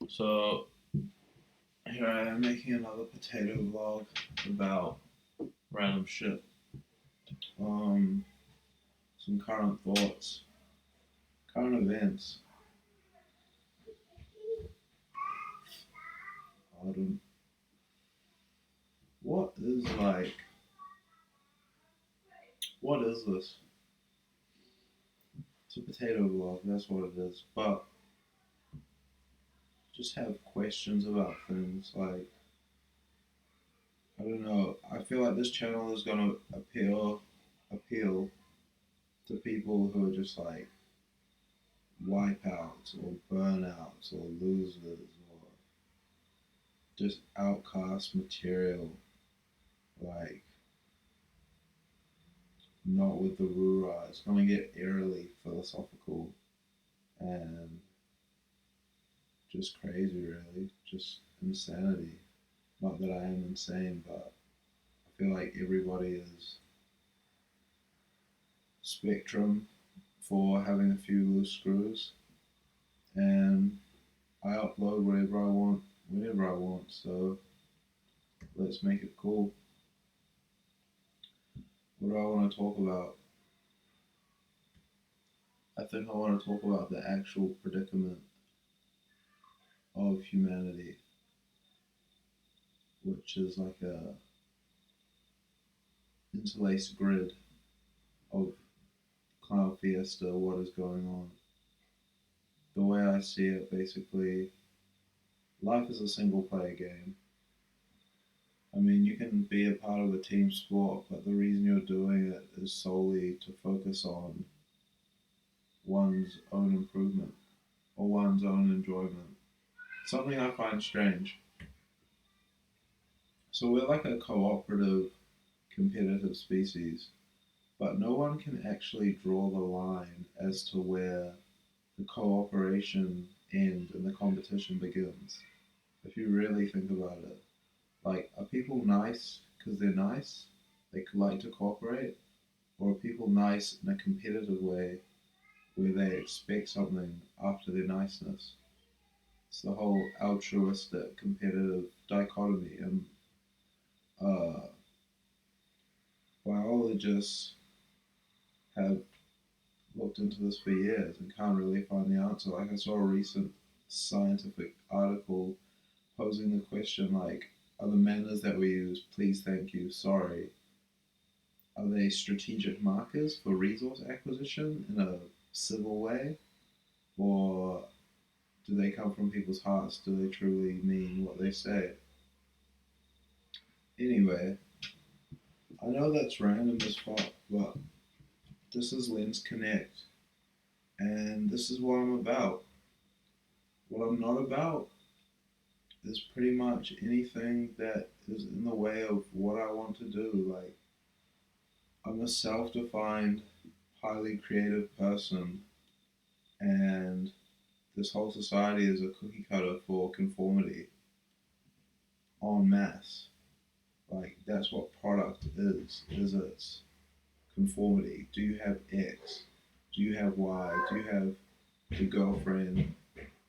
So here I am making another potato vlog about random shit. Um, some current thoughts, current events. Autumn. What is what is this? It's a potato vlog, that's what it is. But just have questions about things. I don't know. I feel like this channel is gonna appeal to people who are just like wipeouts or burnouts or losers or just outcast material, like not with the rura. It's gonna get eerily philosophical and just crazy, really, just insanity. Not that I am insane, but I feel like everybody is spectrum for having a few loose screws, and I upload whatever I want, whenever I want. So let's make it cool. What do I want to talk about? I think I want to talk about the actual predicament of humanity, which is like a interlaced grid of Cloud Fiesta, what is going on. The way I see it, basically, life is a single player game. I mean, you can be a part of a team sport, but the reason you're doing it is solely to focus on one's own improvement or one's own enjoyment. Something I find strange. So we're like a cooperative, competitive species, but no one can actually draw the line as to where the cooperation ends and the competition begins. If you really think about it, like, are people nice because they're nice? They like to cooperate? Or are people nice in a competitive way where they expect something after their niceness? It's the whole altruistic, competitive dichotomy. And uh, biologists have looked into this for years and can't really find the answer. Like, I saw a recent scientific article posing the question, like, are the manners that we use, please, thank you, sorry, are they strategic markers for resource acquisition in a civil way? Or do they come from people's hearts? Do they truly mean what they say? Anyway, I know that's random as fuck, but this is Lens Connect, and this is what I'm about. What I'm not about is pretty much anything that is in the way of what I want to do. Like, I'm a self defined, highly creative person, and this whole society is a cookie cutter for conformity en masse. Like, that's what product is it's conformity. Do you have X? Do you have Y? Do you have the girlfriend,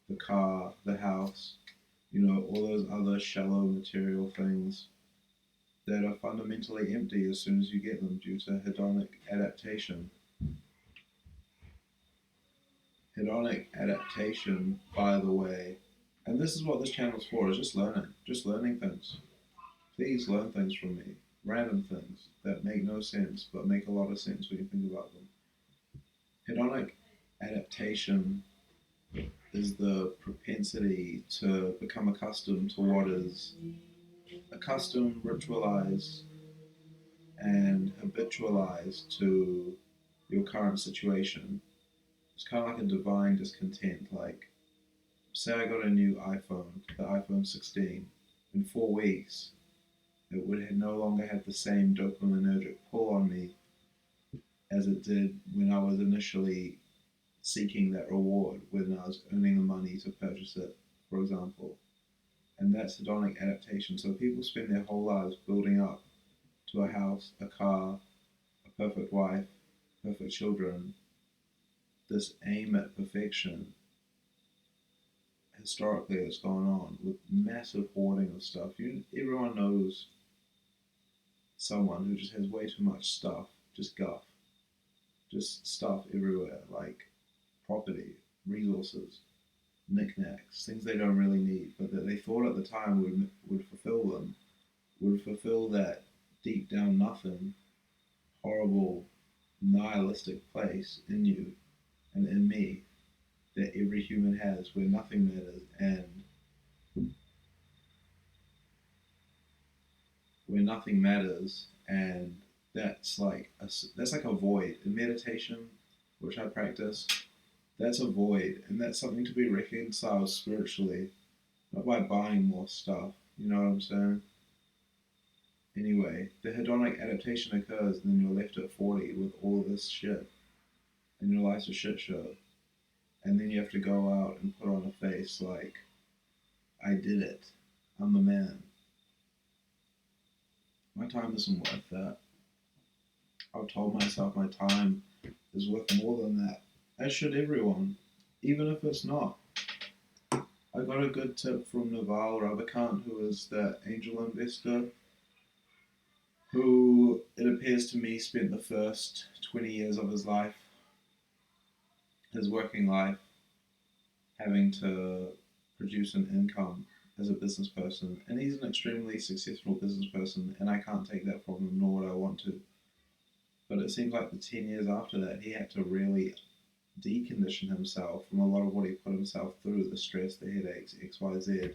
the car, the house? You know, all those other shallow material things that are fundamentally empty as soon as you get them due to hedonic adaptation. Hedonic adaptation, by the way, and this is what this channel's for, is just learning things. Please learn things from me. Random things that make no sense but make a lot of sense when you think about them. Hedonic adaptation is the propensity to become accustomed to what is accustomed, ritualized, and habitualized to your current situation. It's kind of like a divine discontent. Like, say I got a new iPhone, the iPhone 16. In 4 weeks, it would no longer have the same dopaminergic pull on me as it did when I was initially seeking that reward, when I was earning the money to purchase it, for example. And that's hedonic adaptation. So people spend their whole lives building up to a house, a car, a perfect wife, perfect children. This aim at perfection historically it's gone on with massive hoarding of stuff. Everyone knows someone who just has way too much stuff, just guff, just stuff everywhere, like property, resources, knickknacks, things they don't really need, but that they thought at the time would fulfill them, would fulfill that deep down nothing, horrible, nihilistic place in you and in me that every human has, where nothing matters and where nothing matters, and that's like a void in meditation, which I practice. That's a void, and that's something to be reconciled spiritually, not by buying more stuff. You know what I'm saying? Anyway, the hedonic adaptation occurs, and then you're left at 40 with all of this shit, and your life's a shit show. And then you have to go out and put on a face like, I did it. I'm the man. My time isn't worth that. I've told myself my time is worth more than that, as should everyone, even if it's not. I got a good tip from Naval Ravikant, who is that angel investor who, it appears to me, spent the first 20 years of his life, his working life, having to produce an income as a business person. And he's an extremely successful business person, and I can't take that from him, nor would I want to. But it seems like the 10 years after that, he had to really decondition himself from a lot of what he put himself through, the stress, the headaches, XYZ,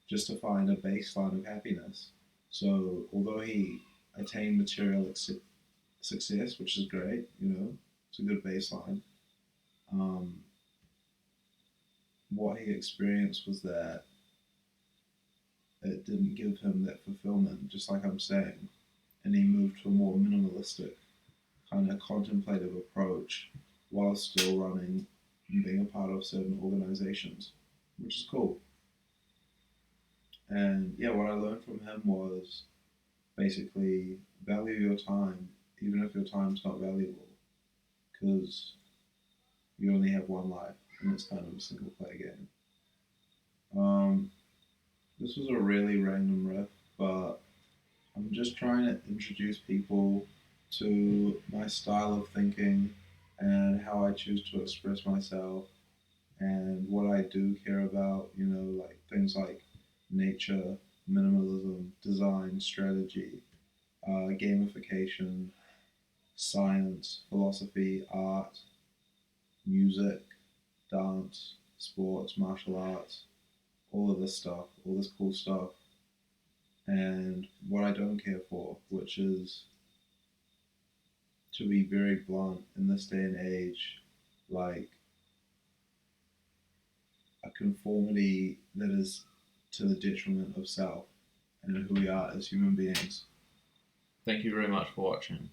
just to find a baseline of happiness. So although he attained material success, which is great, it's a good baseline, what he experienced was that it didn't give him that fulfillment, just like I'm saying. And he moved to a more minimalistic, kind of contemplative approach while still running and being a part of certain organizations, which is cool. And yeah, what I learned from him was basically value your time, even if your time's not valuable, because you only have one life, and it's kind of a single player game. This was a really random riff, but I'm just trying to introduce people to my style of thinking and how I choose to express myself and what I do care about, like things like nature, minimalism, design, strategy, gamification, science, philosophy, art, music, dance, sports, martial arts, all of this stuff, all this cool stuff, and what I don't care for, which is, to be very blunt, in this day and age, like a conformity that is to the detriment of self and who we are as human beings. Thank you very much for watching.